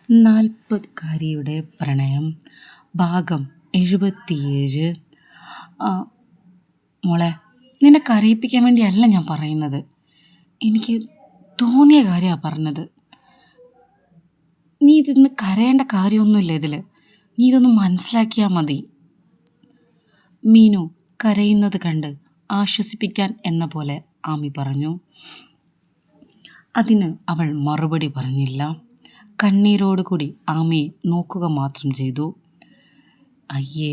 നാൽപ്പതുകാരിയുടെ പ്രണയം ഭാഗം 77. മോളെ, നിന്നെ കരയിപ്പിക്കാൻ വേണ്ടിയല്ല ഞാൻ പറയുന്നത്. എനിക്ക് തോന്നിയ കാര്യമാണ് പറഞ്ഞത്. നീ ഇതിന്ന് കരയേണ്ട കാര്യമൊന്നുമില്ല. നീ ഇതൊന്ന് മനസ്സിലാക്കിയാൽ മതി. മീനു കരയുന്നത് കണ്ട് ആശ്വസിപ്പിക്കാൻ എന്ന പോലെ ആമി പറഞ്ഞു. അതിന് അവൾ മറുപടി പറഞ്ഞില്ല. കണ്ണീരോടുകൂടി ആമിയെ നോക്കുക മാത്രം ചെയ്തു. അയ്യേ,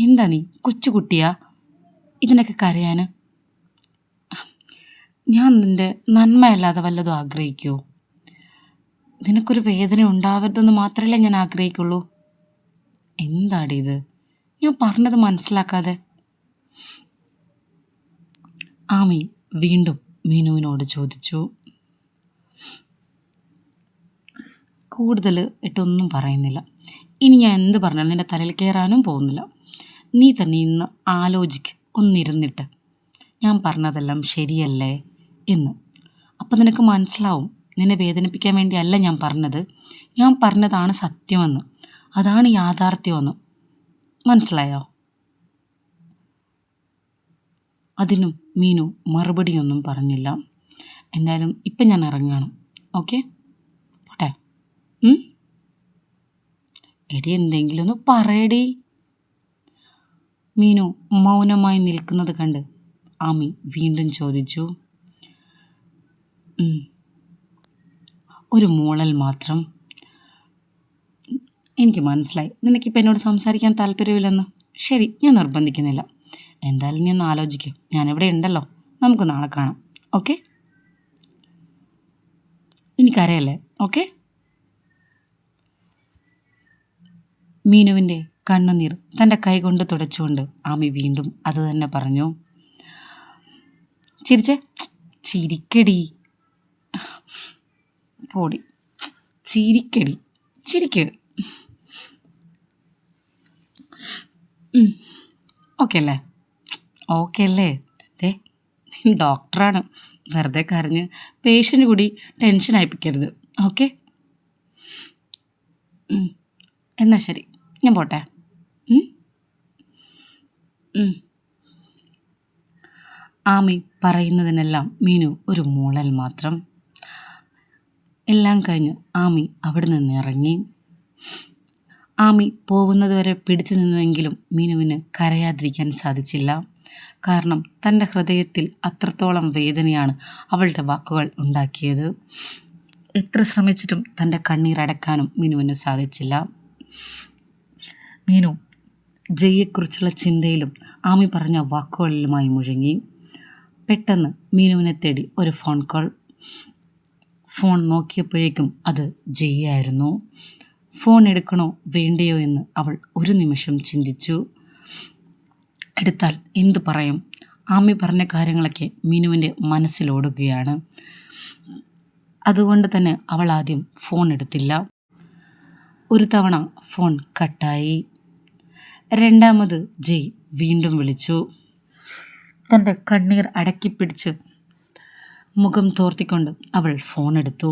എന്താ നീ കൊച്ചുകുട്ടിയാ ഇതിനൊക്കെ കരയാൻ? ഞാൻ നിൻ്റെ നന്മയല്ലാതെ വല്ലതും ആഗ്രഹിക്കുമോ? നിനക്കൊരു വേദന ഉണ്ടാവരുതെന്ന് മാത്രമല്ലേ ഞാൻ ആഗ്രഹിക്കുള്ളൂ. എന്താടി ഇത്? ഞാൻ പറഞ്ഞത് മനസ്സിലാക്കാതെ. ആമി വീണ്ടും മീനുവിനോട് ചോദിച്ചു. കൂടുതൽ ഇട്ടൊന്നും പറയുന്നില്ല. ഇനി ഞാൻ എന്ത് പറഞ്ഞാലും നിൻ്റെ തലയിൽ കയറാനും പോകുന്നില്ല. നീ തന്നെ ഇന്ന് ആലോചിക്ക്, ഒന്നിരുന്നിട്ട് ഞാൻ പറഞ്ഞതെല്ലാം ശരിയല്ലേ എന്ന്. അപ്പം നിനക്ക് മനസ്സിലാവും, നിന്നെ വേദനിപ്പിക്കാൻ വേണ്ടിയല്ല ഞാൻ പറഞ്ഞത്. ഞാൻ പറഞ്ഞതാണ് സത്യമെന്ന്, അതാണ് യാഥാർത്ഥ്യമെന്ന്. മനസ്സിലായോ? അതിനും മീനു മറുപടിയൊന്നും പറഞ്ഞില്ല. എന്തായാലും ഇപ്പം ഞാൻ ഇറങ്ങണം. ഓക്കെ, പോട്ടെ? എടി, എന്തെങ്കിലും ഒന്ന് പറയടി. മീനു മൗനമായി നിൽക്കുന്നത് കണ്ട് ആമി വീണ്ടും ചോദിച്ചു. ഒരു മൂളൽ മാത്രം. എനിക്ക് മനസ്സിലായി നിനക്കിപ്പോൾ എന്നോട് സംസാരിക്കാൻ താല്പര്യമില്ലെന്ന്. ശരി, ഞാൻ നിർബന്ധിക്കുന്നില്ല. എന്തായാലും നീ ഒന്ന് ആലോചിക്കും. ഞാനിവിടെ ഉണ്ടല്ലോ, നമുക്ക് നാളെ കാണാം. ഓക്കെ? എനിക്കറിയല്ലേ? ഓക്കെ? മീനുവിൻ്റെ കണ്ണുനീർ തൻ്റെ കൈകൊണ്ട് തുടച്ചുകൊണ്ട് ആമി വീണ്ടും അത് തന്നെ പറഞ്ഞു. ചിരിച്ചേ, ചിരിക്കടി, പോടി, ചിരിക്കടി, ചിരിക്ക്. ഓക്കെ അല്ലേ? ഓക്കെ അല്ലേ? ഡോക്ടറാണ്, വെറുതെ കരഞ്ഞ് പേഷ്യൻ്റ് കൂടി ടെൻഷൻ ആയിപ്പിക്കരുത്. ഓക്കെ? എന്നാൽ ശരി, ഞാൻ പോട്ടെ. ആമി പറയുന്നതിനെല്ലാം മീനു ഒരു മൂളൽ മാത്രം. എല്ലാം കഴിഞ്ഞ് ആമി അവിടെ നിന്ന് ഇറങ്ങി. ആമി പോകുന്നത് വരെ പിടിച്ചു നിന്നുവെങ്കിലും മീനുവിന് കരയാതിരിക്കാൻ സാധിച്ചില്ല. കാരണം തൻ്റെ ഹൃദയത്തിൽ അത്രത്തോളം വേദനയാണ് അവളുടെ വാക്കുകൾ ഉണ്ടാക്കിയത്. എത്ര ശ്രമിച്ചിട്ടും തൻ്റെ കണ്ണീരടക്കാനും മീനുവിന് സാധിച്ചില്ല. മീനു ജയ്യെക്കുറിച്ചുള്ള ചിന്തയിലും ആമി പറഞ്ഞ വാക്കുകളിലുമായി മുഴുകി. പെട്ടെന്ന് മീനുവിനെ തേടി ഒരു ഫോൺ കോൾ. ഫോൺ നോക്കിയപ്പോഴേക്കും അത് ജയ്യായിരുന്നു. ഫോൺ എടുക്കണോ വേണ്ടയോ എന്ന് അവൾ ഒരു നിമിഷം ചിന്തിച്ചു. എടുത്താൽ എന്തു പറയും? ആമി പറഞ്ഞ കാര്യങ്ങളൊക്കെ മീനുവിൻ്റെ മനസ്സിലോടുകയാണ്. അതുകൊണ്ട് തന്നെ അവൾ ആദ്യം ഫോൺ എടുത്തില്ല. ഒരു തവണ ഫോൺ കട്ടായി. രണ്ടാമത് ജയ് വീണ്ടും വിളിച്ചു. തൻ്റെ കണ്ണീർ അടക്കിപ്പിടിച്ച് മുഖം തോർത്തിക്കൊണ്ട് അവൾ ഫോൺ എടുത്തു.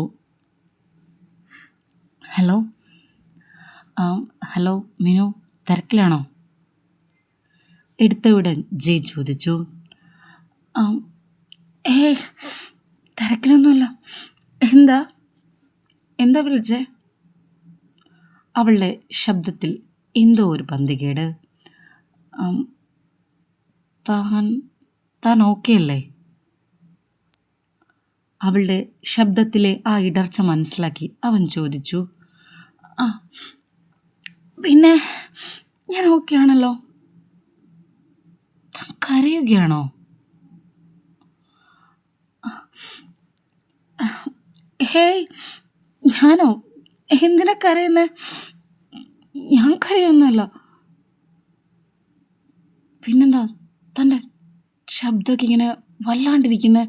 ഹലോ, ഹലോ മീനു, തിരക്കിലാണോ? എടുത്തവിടെ ജയ് ചോദിച്ചു. തിരക്കിലൊന്നുമല്ല. എന്താ വിളിച്ചേ? അവളുടെ ശബ്ദത്തിൽ എന്തോ ഒരു പന്തികേട്. താൻ ഓക്കെ അല്ലേ? അവളുടെ ശബ്ദത്തിലെ ആ ഇടർച്ച മനസ്സിലാക്കി അവൻ ചോദിച്ചു. പിന്നെ ഞാൻ ഓക്കെ ആണല്ലോ. താൻ കരയുകയാണോ? ഹേയ്, ഞാനോ? എന്തിനാ കരയുന്നേ? ഞാൻ കരയൊന്നുമല്ല. പിന്നെന്താ തൻ്റെ ശബ്ദമൊക്കെ ഇങ്ങനെ വല്ലാണ്ടിരിക്കുന്നേ?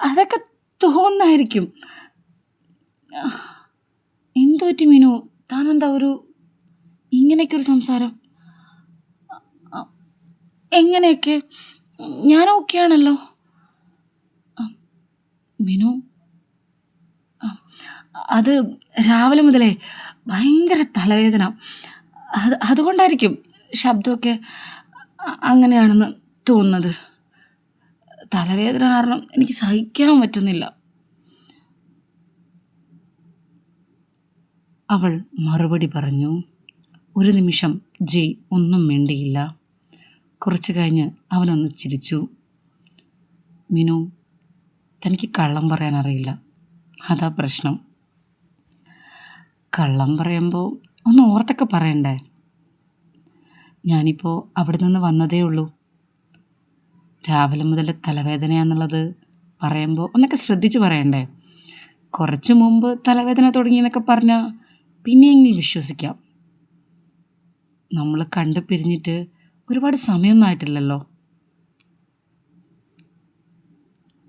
അതൊക്കെ തോന്നായിരിക്കും. എന്തു പറ്റി മീനു? താനെന്താ ഇങ്ങനെയൊക്കെ ഒരു സംസാരം? എങ്ങനെയൊക്കെ? ഞാൻ ഓക്കെ ആണല്ലോ. മീനു, അത് രാവിലെ മുതലേ ഭയങ്കര തലവേദന. അതുകൊണ്ടായിരിക്കും ശബ്ദമൊക്കെ അങ്ങനെയാണെന്ന് തോന്നുന്നത്. തലവേദന കാരണം എനിക്ക് സഹിക്കാൻ പറ്റുന്നില്ല. അവൾ മറുപടി പറഞ്ഞു. ഒരു നിമിഷം ജയ് ഒന്നും മിണ്ടിയില്ല. കുറച്ചു കഴിഞ്ഞ് അവനൊന്ന് ചിരിച്ചു. മിനു, തനിക്ക് കള്ളം പറയാൻ അറിയില്ല, അതാ പ്രശ്നം. കള്ളം പറയുമ്പോൾ ഒന്ന് ഓർത്തൊക്കെ പറയണ്ടേ? ഞാനിപ്പോൾ അവിടെ നിന്ന് വന്നതേ ഉള്ളൂ. രാവിലെ മുതൽ തലവേദനയാന്നുള്ളത് പറയുമ്പോൾ ഒന്നൊക്കെ ശ്രദ്ധിച്ച് പറയണ്ടേ? കുറച്ച് മുമ്പ് തലവേദന തുടങ്ങിയെന്നൊക്കെ പറഞ്ഞാൽ പിന്നെയെങ്കിലും വിശ്വസിക്കാം. നമ്മൾ കണ്ടു പിരിഞ്ഞിട്ട് ഒരുപാട് സമയമൊന്നും ആയിട്ടില്ലല്ലോ.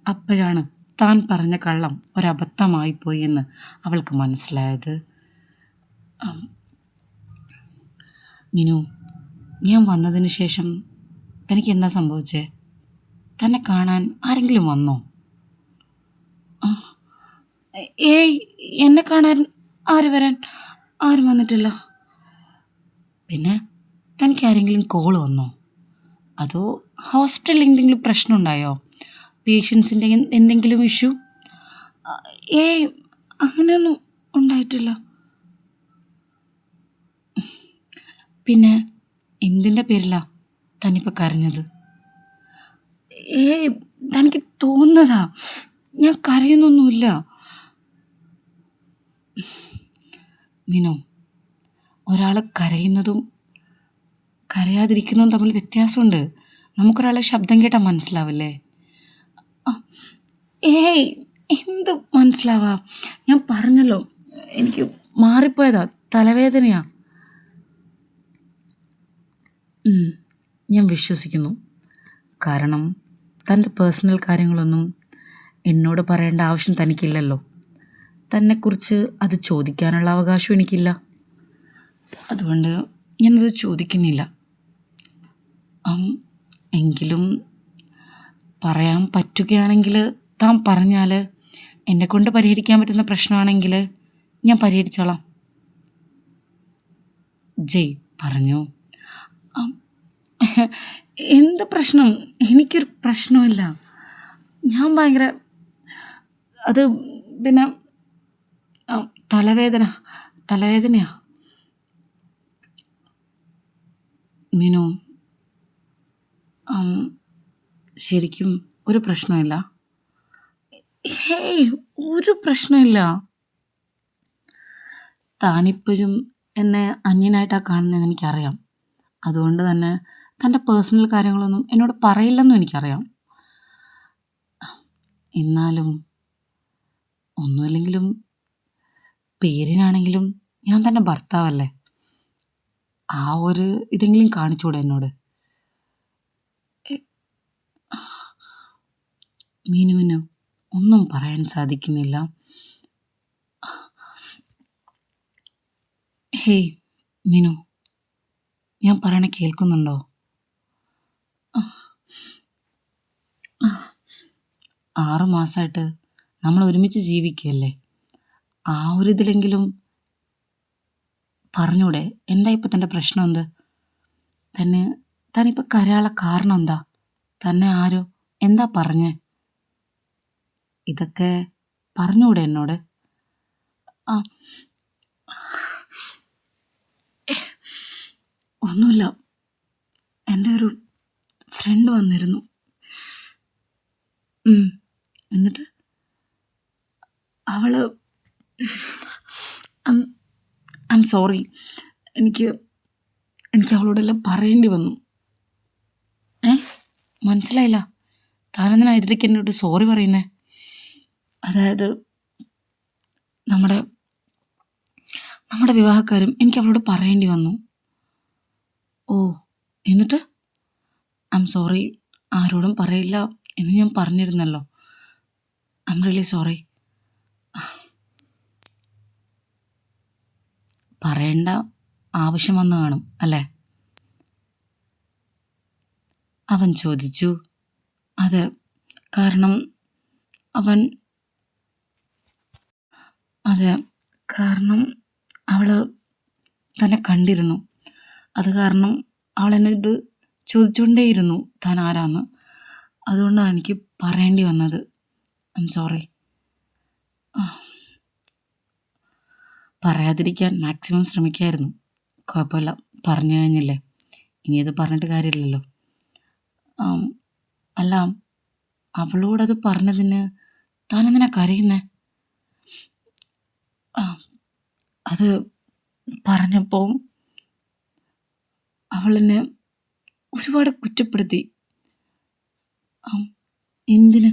അപ്പോഴാണ് താൻ പറഞ്ഞ കള്ളം ഒരബദ്ധമായിപ്പോയി എന്ന് അവൾക്ക് മനസ്സിലായത്. മിനു, ഞാൻ വന്നതിന് ശേഷം തനിക്ക് എന്താ സംഭവിച്ചേ? തന്നെ കാണാൻ ആരെങ്കിലും വന്നോ? ഏയ്, എന്നെ കാണാൻ വരാൻ ആരും വന്നിട്ടില്ല. പിന്നെ തനിക്ക് ആരെങ്കിലും കോൾ വന്നോ? അതോ ഹോസ്പിറ്റലിൽ എന്തെങ്കിലും പ്രശ്നം ഉണ്ടായോ? പേഷ്യൻസിൻ്റെ എന്തെങ്കിലും ഇഷ്യൂ? ഏയ്, അങ്ങനെയൊന്നും ഉണ്ടായിട്ടില്ല. പിന്നെ എന്തിൻ്റെ പേരിലാ തനിപ്പോൾ കരഞ്ഞത്? ഏയ്, തനിക്ക് തോന്നുന്നതാ, ഞാൻ കരയുന്നൊന്നുമില്ല. മിനു, ഒരാൾ കരയുന്നതും കരയാതിരിക്കുന്നതും തമ്മിൽ വ്യത്യാസമുണ്ട്. നമുക്കൊരാളെ ശബ്ദം കേട്ടാൽ മനസ്സിലാവില്ലേ? ഏയ്, എന്ത് മനസ്സിലാവാ? ഞാൻ പറഞ്ഞല്ലോ, എനിക്ക് മാറിപ്പോയതാ, തലവേദനയാ. ഞാൻ വിശ്വസിക്കുന്നു. കാരണം തൻ്റെ പേഴ്സണൽ കാര്യങ്ങളൊന്നും എന്നോട് പറയേണ്ട ആവശ്യം തനിക്കില്ലല്ലോ. തന്നെക്കുറിച്ച് അത് ചോദിക്കാനുള്ള അവകാശം എനിക്കില്ല. അതുകൊണ്ട് ഞാനത് ചോദിക്കുന്നില്ല. എങ്കിലും പറയാൻ പറ്റുകയാണെങ്കിൽ താൻ പറഞ്ഞാൽ, എന്നെക്കൊണ്ട് പരിഹരിക്കാൻ പറ്റുന്ന പ്രശ്നമാണെങ്കിൽ ഞാൻ പരിഹരിച്ചോളാം, ജയ് പറഞ്ഞു. എന്ത് പ്രശ്നം? എനിക്കൊരു പ്രശ്നമില്ല. ഞാൻ ഭയങ്കര അത് പിന്നെ തലവേദനയാ. മിനു, ശരിക്കും ഒരു പ്രശ്നമില്ല. ഹേയ്, ഒരു പ്രശ്നമില്ല. താനിപ്പോഴും എന്നെ അന്യനായിട്ടാണ് കാണുന്നതെന്ന് എനിക്കറിയാം. അതുകൊണ്ട് തന്നെ തൻ്റെ പേഴ്സണൽ കാര്യങ്ങളൊന്നും എന്നോട് പറയില്ലെന്നും എനിക്കറിയാം. എന്നാലും ഒന്നുമില്ലെങ്കിലും പേരിനാണെങ്കിലും ഞാൻ തൻ്റെ ഭർത്താവല്ലേ? ആ ഒരു ഇതെങ്കിലും കാണിച്ചൂടെ എന്നോട്? മീനുവിന് ഒന്നും പറയാൻ സാധിക്കുന്നില്ല. ഹേയ് മീനു, ഞാൻ പറയണ കേൾക്കുന്നുണ്ടോ? 6 മാസമായിട്ട് നമ്മൾ ഒരുമിച്ച് ജീവിക്കുകയല്ലേ. ആ ഒരു ഇതിലെങ്കിലും പറഞ്ഞൂടെ? എന്താ ഇപ്പം തൻ്റെ പ്രശ്നം? എന്ത് തനിപ്പോൾ കരയാനുള്ള കാരണം എന്താ? തന്നെ ആരോ എന്താ പറഞ്ഞേ? ഇതൊക്കെ പറഞ്ഞൂടെ എന്നോട്? ഒന്നുമില്ല, എൻ്റെ ഒരു ഫ്രണ്ട് വന്നിരുന്നു. എന്നിട്ട് അവള് ഐ എം സോറി, എനിക്ക് അവളോടെല്ലാം പറയേണ്ടി വന്നു. മനസ്സിലായില്ല? താനെന്തിനാ ഇതിലേക്ക് എന്നോട് സോറി പറയുന്നേ? അതായത് നമ്മുടെ വിവാഹക്കാര്യം എനിക്ക് അവളോട് പറയേണ്ടി വന്നു. ഓ, എന്നിട്ട്? ഐ എം സോറി, ആരോടും പറയില്ല എന്ന് ഞാൻ പറഞ്ഞിരുന്നല്ലോ. I am really sorry. പറയേണ്ട ആവശ്യം വന്നു കാണും അല്ലേ? അവൻ ചോദിച്ചു. അതെ, കാരണം അതെ. കാരണം അവള് തന്നെ കണ്ടിരുന്നു. അത് കാരണം അവളെന്നോട് ചോദിച്ചുകൊണ്ടേയിരുന്നു താൻ ആരാന്ന്. അതുകൊണ്ടാണ് എനിക്ക് പറയേണ്ടി വന്നത്. I am sorry. പറയാതിരിക്കാൻ മാക്സിമം ശ്രമിക്കായിരുന്നു. കുഴപ്പമില്ല, പറഞ്ഞു കഴിഞ്ഞില്ലേ, ഇനി അത് പറഞ്ഞിട്ട് കാര്യമില്ലല്ലോ. ആം, അല്ല, അവളോടത് പറഞ്ഞതിന് താനെന്തിനാ കരയുന്നേ? അത് പറഞ്ഞപ്പോൾ അവളെന്നെ ഒരുപാട് കുറ്റപ്പെടുത്തി. എന്തിന്?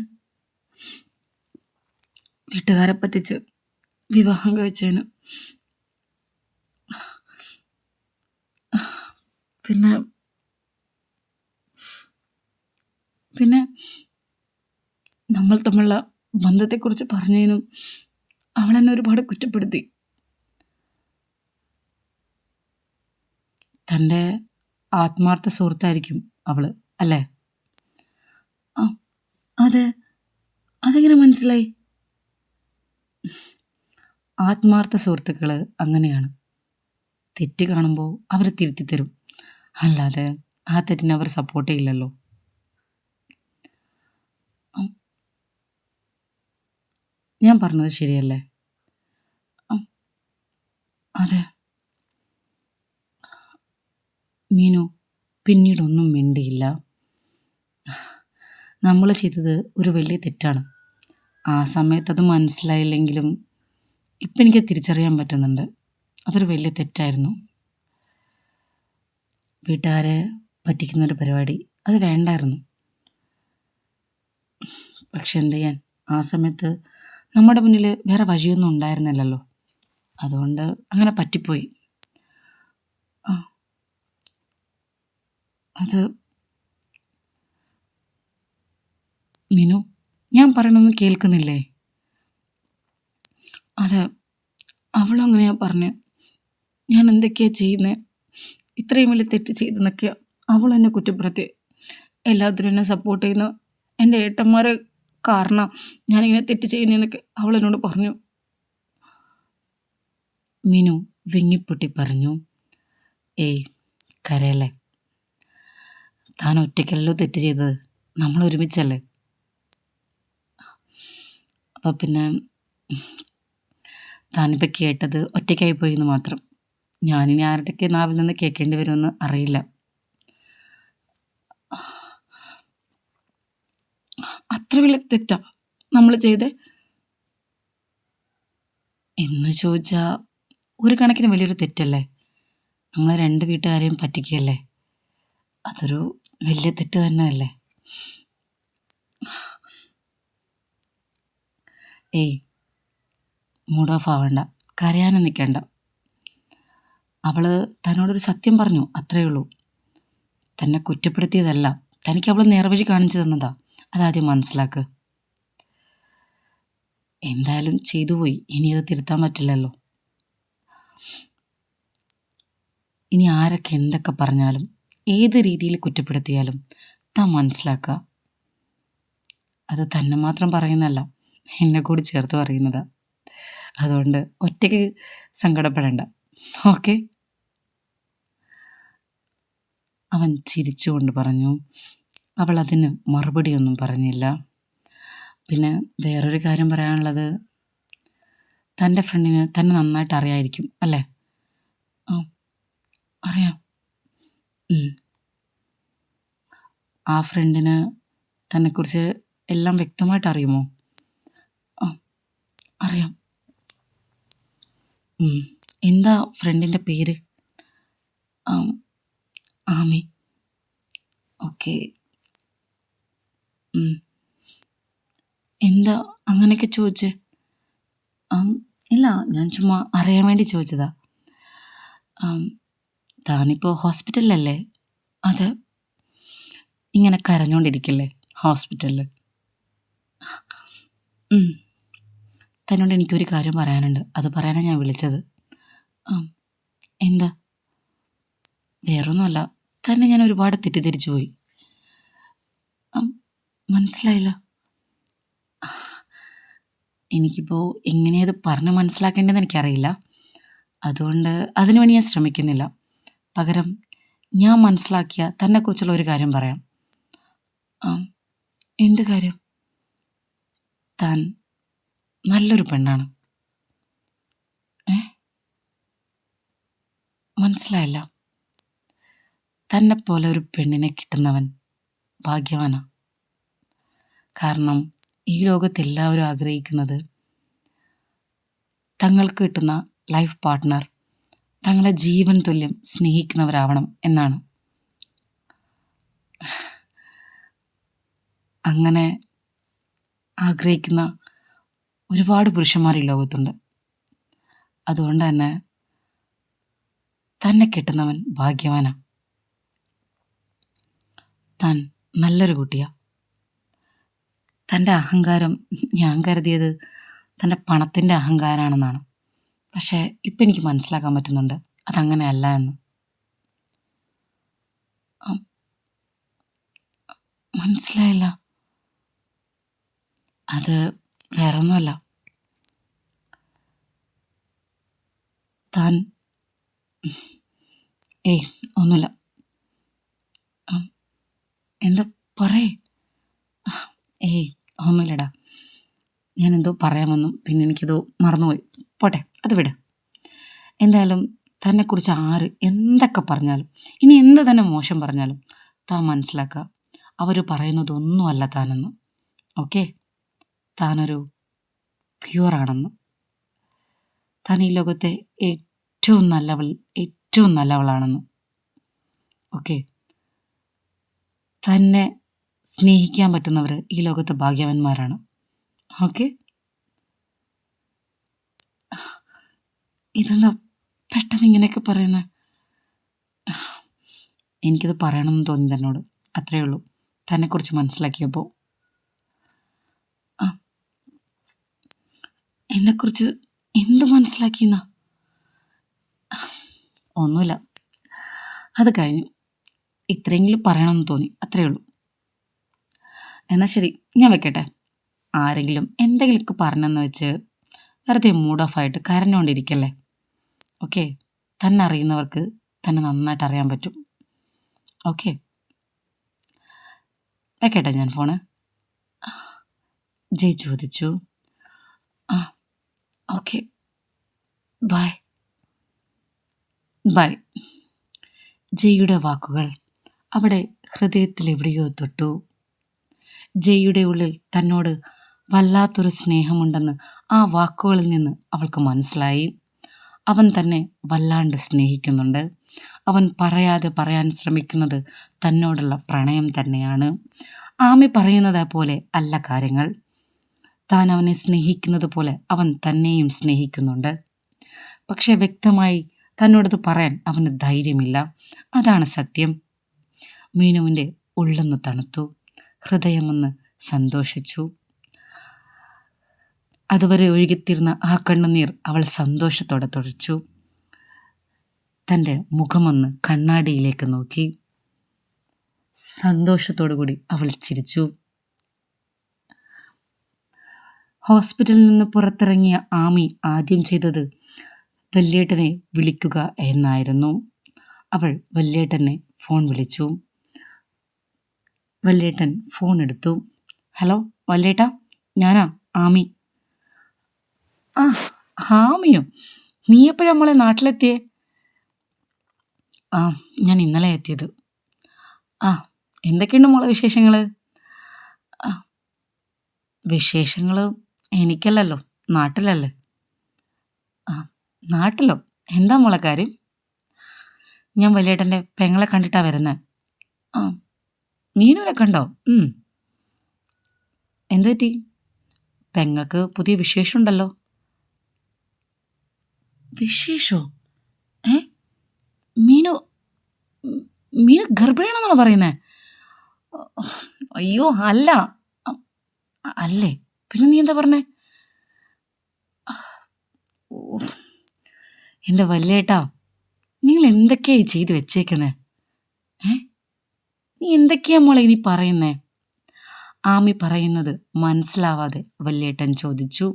വീട്ടുകാരെ പറ്റിച്ച് വിവാഹം കഴിച്ചതിന്. പിന്നെ പിന്നെ നമ്മൾ തമ്മിലുള്ള ബന്ധത്തെക്കുറിച്ച് പറഞ്ഞതിനും അവളെന്നെ ഒരുപാട് കുറ്റപ്പെടുത്തി. തൻ്റെ ആത്മാർത്ഥ സുഹൃത്തായിരിക്കും അവള്, അല്ലേ? ആ, അതെ. അതെങ്ങനെ മനസ്സിലായി? ആത്മാർത്ഥ സുഹൃത്തുക്കൾ അങ്ങനെയാണ്. തെറ്റ് കാണുമ്പോൾ അവർ തിരുത്തി തരും, അല്ലാതെ ആ തെറ്റിനെ അവർ സപ്പോർട്ട് ചെയ്യില്ലല്ലോ. ഞാൻ പറഞ്ഞത് ശരിയല്ലേ? അതെ. മീനു പിന്നീടൊന്നും മിണ്ടിയില്ല. നമ്മൾ ചെയ്തത് ഒരു വലിയ തെറ്റാണ്. ആ സമയത്തത് മനസ്സിലായില്ലെങ്കിലും ഇപ്പം എനിക്ക് തിരിച്ചറിയാൻ പറ്റുന്നുണ്ട്, അതൊരു വലിയ തെറ്റായിരുന്നു. വീട്ടുകാരെ പറ്റിക്കുന്നൊരു പരിപാടി അത് വേണ്ടായിരുന്നു. പക്ഷെ എന്ത് ചെയ്യാൻ, ആ സമയത്ത് നമ്മുടെ മുന്നിൽ വേറെ വഴിയൊന്നും ഉണ്ടായിരുന്നില്ലല്ലോ. അതുകൊണ്ട് അങ്ങനെ പറ്റിപ്പോയി. അത് മീനു, ഞാൻ പറയണൊന്നും കേൾക്കുന്നില്ലേ? അതെ, അവളങ്ങനെയാ പറഞ്ഞേ. ഞാൻ എന്തൊക്കെയാ ചെയ്യുന്നത്, ഇത്രയും വലിയ തെറ്റ് ചെയ്തെന്നൊക്കെയാ അവളെന്നെ കുറ്റപ്പെടുത്തി. എല്ലാത്തിനും എന്നെ സപ്പോർട്ട് ചെയ്യുന്ന എൻ്റെ ഏട്ടന്മാരെ കാരണം ഞാനിങ്ങനെ തെറ്റ് ചെയ്യുന്നതെന്നൊക്കെ അവളെന്നോട് പറഞ്ഞു. മീനു വിങ്ങിപ്പൊട്ടി പറഞ്ഞു. ഏയ്, കരയല്ലേ. താൻ ഒറ്റയ്ക്കല്ലോ തെറ്റ് ചെയ്തത്, നമ്മൾ ഒരുമിച്ചല്ലേ. അപ്പം പിന്നെ താനിപ്പോൾ കേട്ടത് ഒറ്റയ്ക്കായി പോയി എന്ന് മാത്രം. ഞാനിനി ആരുടെയൊക്കെ നാവിൽ നിന്ന് കേൾക്കേണ്ടി വരുമെന്ന് അറിയില്ല. അത്ര വലിയ തെറ്റാ നമ്മൾ ചെയ്തേ എന്ന് ചോദിച്ചാൽ ഒരു കണക്കിന് വലിയൊരു തെറ്റല്ലേ. നമ്മൾ രണ്ട് വീട്ടുകാരെയും പറ്റിക്കുകയല്ലേ. അതൊരു വലിയ തെറ്റ് തന്നെയല്ലേ. ഏയ്, മൂഡ് ഓഫ് ആവണ്ട, കരയാനും നിൽക്കണ്ട. അവൾ തന്നോടൊരു സത്യം പറഞ്ഞു, അത്രയേ ഉള്ളൂ. തന്നെ കുറ്റപ്പെടുത്തിയതല്ല, തനിക്ക് അവൾ നേർവഴി കാണിച്ചു തന്നതാ. അതാദ്യം മനസ്സിലാക്ക്. എന്തായാലും ചെയ്തു പോയി, ഇനി അത് തിരുത്താൻ പറ്റില്ലല്ലോ. ഇനി ആരൊക്കെ എന്തൊക്കെ പറഞ്ഞാലും ഏത് രീതിയിൽ കുറ്റപ്പെടുത്തിയാലും താൻ മനസ്സിലാക്കുക, അത് തന്നെ മാത്രം പറയുന്നതല്ല, എന്നെ കൂടി ചേർത്ത് പറയുന്നതാ. അതുകൊണ്ട് ഒറ്റയ്ക്ക് സങ്കടപ്പെടേണ്ട, ഓക്കെ? അവൻ ചിരിച്ചുകൊണ്ട് പറഞ്ഞു. അവൾ അതിന് മറുപടിയൊന്നും പറഞ്ഞില്ല. പിന്നെ വേറൊരു കാര്യം പറയാനുള്ളത്, തൻ്റെ ഫ്രണ്ടിന് തന്നെ നന്നായിട്ട് അറിയാമായിരിക്കും, അല്ലേ? ആ, അറിയാം. ആ ഫ്രണ്ടിന് തന്നെക്കുറിച്ച് എല്ലാം വ്യക്തമായിട്ട് അറിയുമോ? ആ, അറിയാം. എന്താ ഫ്രണ്ടിൻ്റെ പേര്? ആമി. ഓക്കെ. എന്താ അങ്ങനെയൊക്കെ ചോദിച്ചേ? ഇല്ല, ഞാൻ ചുമ്മാ അറിയാൻ വേണ്ടി ചോദിച്ചതാ. താനിപ്പോൾ ഹോസ്പിറ്റലിലല്ലേ? അതെ. ഇങ്ങനെ കരഞ്ഞുകൊണ്ടിരിക്കില്ലേ ഹോസ്പിറ്റലിൽ? തന്നോട് എനിക്കൊരു കാര്യം പറയാനുണ്ട്, അത് പറയാനാണ് ഞാൻ വിളിച്ചത്. എന്താ? വേറൊന്നുമല്ല, തന്നെ ഞാൻ ഒരുപാട് തെറ്റിദ്ധരിച്ചു പോയി. മനസ്സിലായില്ല. എനിക്കിപ്പോൾ എങ്ങനെയത് പറഞ്ഞ് മനസ്സിലാക്കേണ്ടതെന്ന് എനിക്കറിയില്ല. അതുകൊണ്ട് അതിനുവേണ്ടി ഞാൻ ശ്രമിക്കുന്നില്ല. പകരം ഞാൻ മനസ്സിലാക്കിയ തന്നെക്കുറിച്ചുള്ള ഒരു കാര്യം പറയാം. ആ, എന്ത് കാര്യം? താൻ നല്ലൊരു പെണ്ണാണ്. ഏ മനസ്സിലായില്ല. തന്നെപ്പോലെ ഒരു പെണ്ണിനെ കിട്ടുന്നവൻ ഭാഗ്യവാനാ. കാരണം ഈ ലോകത്ത് എല്ലാവരും ആഗ്രഹിക്കുന്നത് തങ്ങൾക്ക് കിട്ടുന്ന ലൈഫ് പാർട്ട്ണർ തങ്ങളെ ജീവൻ തുല്യം സ്നേഹിക്കുന്നവരാവണം എന്നാണ്. അങ്ങനെ ആഗ്രഹിക്കുന്ന ഒരുപാട് പുരുഷന്മാർ ഈ ലോകത്തുണ്ട്. അതുകൊണ്ട് തന്നെ തന്നെ കിട്ടുന്നവൻ ഭാഗ്യവാനാ. താൻ നല്ലൊരു കുട്ടിയാ. തൻ്റെ അഹങ്കാരം ഞാൻ കരുതിയത് തൻ്റെ പണത്തിൻ്റെ അഹങ്കാരമാണെന്നാണ്. പക്ഷേ ഇപ്പം എനിക്ക് മനസ്സിലാക്കാൻ പറ്റുന്നുണ്ട് അതങ്ങനെയല്ല എന്ന്. ഉം, മനസ്സിലായില്ല. അത് വേറൊന്നുമല്ല. താൻ ഏയ് ഒന്നുമില്ല. ഉം, എന്താ പറയേ? ഏയ് ഒന്നുമില്ലടാ. ഞാനെന്തോ പറയാൻ വന്നു, പിന്നെ എനിക്കത് മറന്നുപോയി. പോട്ടെ, അത് വിട്. എന്തായാലും തന്നെക്കുറിച്ച് ആര് എന്തൊക്കെ പറഞ്ഞാലും, ഇനി എന്ത് തന്നെ മോശം പറഞ്ഞാലും താൻ മനസ്സിലാക്കുക, അവർ പറയുന്നതൊന്നുമല്ല താനെന്ന്. ഓക്കെ? താനൊരു പ്യുവറാണെന്ന്. താൻ ഈ ലോകത്തെ ഏറ്റവും നല്ലവളാണെന്ന്. ഓക്കെ? തന്നെ സ്നേഹിക്കാൻ പറ്റുന്നവർ ഈ ലോകത്തെ ഭാഗ്യവാന്മാരാണ്. ഓക്കെ? ഇതെന്താ പെട്ടെന്ന് ഇങ്ങനെയൊക്കെ പറയുന്നത്? എനിക്കത് പറയണമെന്ന് തോന്നി തന്നോട്, അത്രയേ ഉള്ളൂ. തന്നെക്കുറിച്ച് മനസ്സിലാക്കിയപ്പോൾ. ആ, എന്നെക്കുറിച്ച് എന്ത് മനസ്സിലാക്കിയെന്നാ? ഒന്നുമില്ല, അത് കഴിഞ്ഞു. ഇത്രയെങ്കിലും പറയണമെന്ന് തോന്നി, അത്രയേ ഉള്ളൂ. എന്നാൽ ശരി, ഞാൻ വെക്കട്ടെ. ആരെങ്കിലും എന്തെങ്കിലുമൊക്കെ പറഞ്ഞെന്ന് വെച്ച് വെറുതെ മൂഡ് ഓഫ് ആയിട്ട് കരഞ്ഞുകൊണ്ടിരിക്കല്ലേ. ഓക്കെ? തന്നെ അറിയുന്നവർക്ക് തന്നെ നന്നായിട്ട് അറിയാൻ പറ്റും. ഓക്കെ? വെക്കട്ടെ ഞാൻ ഫോണ്. ജയ് ചോദിച്ചു. ആ, ഓക്കെ, ബൈ. ബൈ. ജയ്യുടെ വാക്കുകൾ അവിടെ ഹൃദയത്തിൽ എവിടെയോ തൊട്ടു. ജയ്യുടെ ഉള്ളിൽ തന്നോട് വല്ലാത്തൊരു സ്നേഹമുണ്ടെന്ന് ആ വാക്കുകളിൽ നിന്ന് അവൾക്ക് മനസ്സിലായി. അവൻ തന്നെ വല്ലാണ്ട് സ്നേഹിക്കുന്നുണ്ട്. അവൻ പറയാതെ പറയാൻ ശ്രമിക്കുന്നത് തന്നോടുള്ള പ്രണയം തന്നെയാണ്. ആമി പറയുന്നത് പോലെ അല്ല കാര്യങ്ങൾ. താൻ അവനെ സ്നേഹിക്കുന്നത് പോലെ അവൻ തന്നെയും സ്നേഹിക്കുന്നുണ്ട്. പക്ഷെ വ്യക്തമായി തന്നോടത് പറയാൻ അവന് ധൈര്യമില്ല. അതാണ് സത്യം. മീനുവിൻ്റെ ഉള്ളൊന്ന് തണുത്തു, ഹൃദയമൊന്ന് സന്തോഷിച്ചു. അതുവരെ ഒഴുകിത്തിരുന്ന ആ കണ്ണുനീർ അവൾ സന്തോഷത്തോടെ തുടച്ചു. തൻ്റെ മുഖമൊന്ന് കണ്ണാടിയിലേക്ക് നോക്കി. സന്തോഷത്തോടു കൂടി അവൾ ചിരിച്ചു. ഹോസ്പിറ്റലിൽ നിന്ന് പുറത്തിറങ്ങിയ ആമി ആദ്യം ചെയ്തത് വല്യേട്ടനെ വിളിക്കുക എന്നായിരുന്നു. അവൾ വല്യേട്ടനെ ഫോൺ വിളിച്ചു. വല്യേട്ടൻ ഫോൺ എടുത്തു. ഹലോ വല്യേട്ടാ, ഞാനാ ആമി. ആ, ആമിയോ? നീ എപ്പോഴാണ് മോളെ നാട്ടിലെത്തിയേ? ആ, ഞാൻ ഇന്നലെ എത്തിയത്. ആ, എന്തൊക്കെയുണ്ട് മോളെ വിശേഷങ്ങൾ? ആ, വിശേഷങ്ങൾ എനിക്കല്ലല്ലോ, നാട്ടിലല്ലേ. ആ, നാട്ടിലോ? എന്താ മോളെ കാര്യം? ഞാൻ വല്യേട്ടൻ്റെ പെങ്ങളെ കണ്ടിട്ടാ വരുന്നത്. ആ, മീനുവിനെ കണ്ടോ? എന്ത് പറ്റി? പെങ്ങൾക്ക് പുതിയ വിശേഷമുണ്ടല്ലോ. വിശേഷോ? ഏ മീനു മീനു ഗർഭിണിയാണെന്നാണോ പറയുന്നത്? അയ്യോ അല്ല. അ- അല്ലേ? പിന്നെ നീ എന്താ പറഞ്ഞേ? ഓ, എൻ്റെ വല്യേട്ടാ, നിങ്ങൾ എന്തൊക്കെയായി ചെയ്ത് വെച്ചേക്കുന്നത്? ഏ നീ എന്തൊക്കെയാ മോളെ ഇനി പറയുന്നേ? ആമി പറയുന്നത് മനസ്സിലാവാതെ വല്യേട്ടൻ ചോദിച്ചു.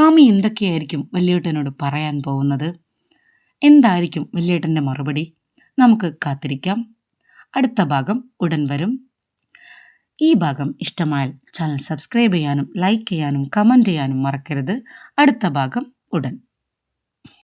ആമി എന്തൊക്കെയായിരിക്കും വല്യേട്ടനോട് പറയാൻ പോകുന്നത്? എന്തായിരിക്കും വല്യേട്ടൻ്റെ മറുപടി? നമുക്ക് കാത്തിരിക്കാം. അടുത്ത ഭാഗം ഉടൻ വരും. ഈ ഭാഗം ഇഷ്ടമായാൽ ചാനൽ സബ്സ്ക്രൈബ് ചെയ്യാനും ലൈക്ക് ചെയ്യാനും കമൻറ്റ് ചെയ്യാനും മറക്കരുത്. അടുത്ത ഭാഗം ഉടൻ.